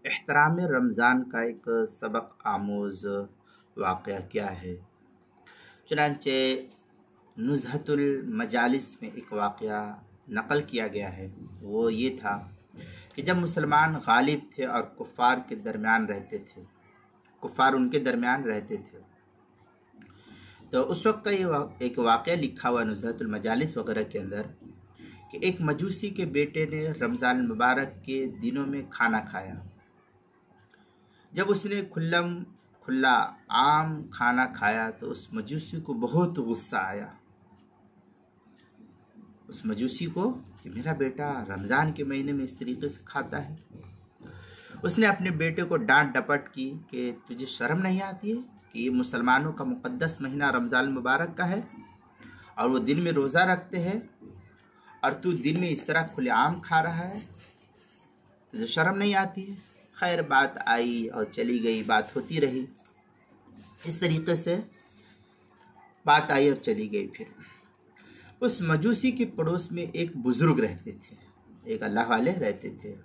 एहतराम रमज़ान का एक सबक आमोज़ वाक़या क्या है। चुनांचे नुज़हतुल मजालिस में एक वाक़या नक़ल किया गया है। वो ये था कि जब मुसलमान गालिब थे और कुफ़ार के दरमियान रहते थे, कुफ़ार उनके दरमियान रहते थे, तो उस वक्त का ये एक वाक़या लिखा हुआ नुज़हतुल मजालिस वगैरह के अंदर कि एक मजूसी के बेटे ने रमज़ान मुबारक के दिनों में खाना खाया। जब उसने खुला आम खाना खाया तो उस मजूसी को बहुत गुस्सा आया। उस मजूसी को कि मेरा बेटा रमज़ान के महीने में इस तरीके से खाता है। उसने अपने बेटे को डांट डपट की कि तुझे शर्म नहीं आती है कि ये मुसलमानों का मुक़द्दस महीना रमज़ान मुबारक का है और वो दिन में रोज़ा रखते हैं और तू दिन में इस तरह खुलेआम खा रहा है, तुझे शर्म नहीं आती है। खैर, बात आई और चली गई, बात होती रही। इस तरीके से बात आई और चली गई। फिर उस मजूसी के पड़ोस में एक बुजुर्ग रहते थे, एक अल्लाह वाले रहते थे।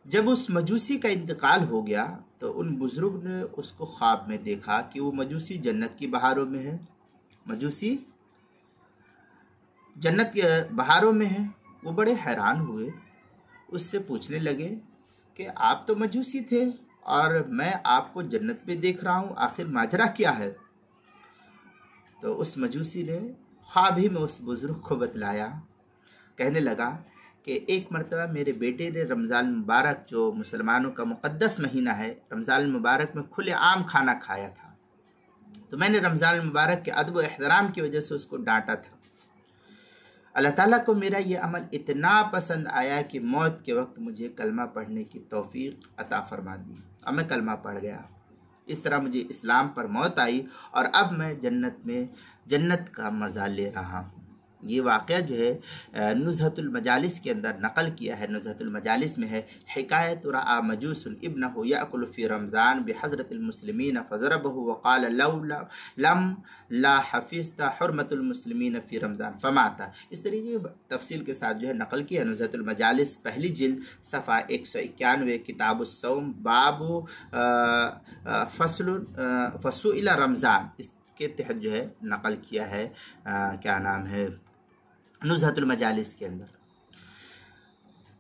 जब उस मजूसी का इंतकाल हो गया तो उन बुजुर्ग ने उसको ख्वाब में देखा कि वो मजूसी जन्नत की बहारों में है। मजूसी जन्नत के बहारों में है। वो बड़े हैरान हुए, उससे पूछने लगे कि आप तो मजूसी थे और मैं आपको जन्नत में देख रहा हूँ, आखिर माजरा क्या है। तो उस मजूसी ने ख्वाब ही में उस बुजुर्ग को बतलाया। कहने लगा कि एक मरतबा मेरे बेटे ने रमज़ान मुबारक, जो मुसलमानों का मुक़द्दस महीना है, रमज़ान मुबारक में खुले आम खाना खाया था। तो मैंने रमज़ान मुबारक के अदब व एहतराम की वजह से उसको डांटा था। अल्लाह ताला को मेरा ये अमल इतना पसंद आया कि मौत के वक्त मुझे कलमा पढ़ने की तौफीक अता फरमा दी और मैं कलमा पढ़ गया। इस तरह मुझे इस्लाम पर मौत आई और अब मैं जन्नत का मज़ा ले रहा हूँ। ये वाक़या जो है नुज़हतुल मजालिस के अंदर नक़ल किया है। नुज़हतुल मजालिस में है हिकायत रआ मजूसन इब्नहु याकुलु फ़ी रमज़ान बिहज़रतिल मुस्लिमीन फ़ज़रबहु वक़ाल लम ला हफ़िज़्ता हुर्मतुल मुस्लिमीन फ़ी रमज़ान फ़माता। इस तरीके की तफसील के साथ जो है नक़ल किया। नुज़हतुल मजालिस पहली जिल्द सफ़ा 191, किताबुस सौम बाबु फ़सुइला रमज़ान, इसके तहत जो है नक़ल किया है। क्या नाम है, नुज़हतुल मजालिस के अंदर।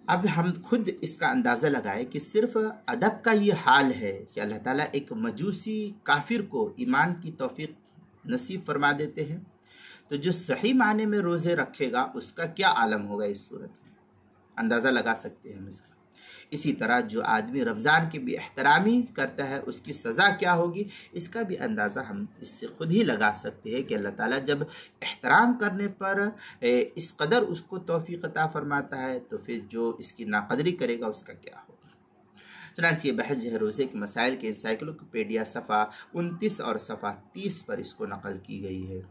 अब हम खुद इसका अंदाज़ा लगाएं कि सिर्फ अदब का ये हाल है कि अल्लाह ताला एक मजूसी काफिर को ईमान की तौफीक नसीब फरमा देते हैं, तो जो सही माने में रोज़े रखेगा उसका क्या आलम होगा। इस सूरत में अंदाज़ा लगा सकते हैं हम इसका। इसी तरह जो आदमी रमज़ान की भी एहतरामी करता है उसकी सज़ा क्या होगी, इसका भी अंदाज़ा हम इससे खुद ही लगा सकते हैं कि अल्लाह ताला जब एहतराम करने पर इस कदर उसको तौफीक अता फरमाता है तो फिर जो इसकी नाकदरी करेगा उसका क्या होगा। चुनांचे ये बहस जो है रोज़े के मसाइल के इंसाइक्लोपीडिया सफ़ा 29 और सफ़ा 30 पर इसको नकल की गई है।